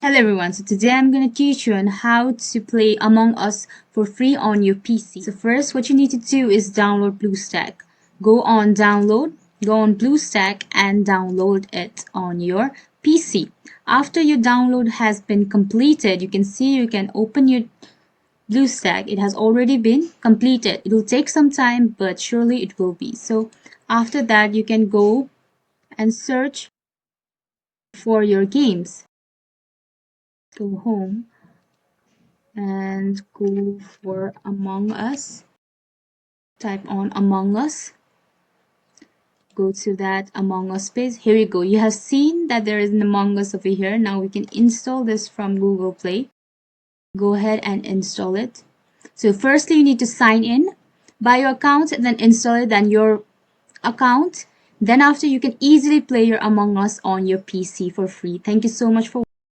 Hello everyone, so today I'm going to teach you on how to play Among Us for free on your PC. So first what you need to do is download BlueStack. Go on download, go on BlueStack and download it on your PC. After your download has been completed, you can see you can open your BlueStack. It has already been completed. It will take some time but surely it will be. So after that you can go and search for your games. Go home and go for Among Us. Type on Among Us. Go to that Among Us page. Here you go. You have seen that there is an Among Us over here. Now we can install this from Google Play. Go ahead and install it. So firstly, you need to sign in by your account, then install it, then your account. Then after, you can easily play your Among Us on your PC for free. Thank you so much for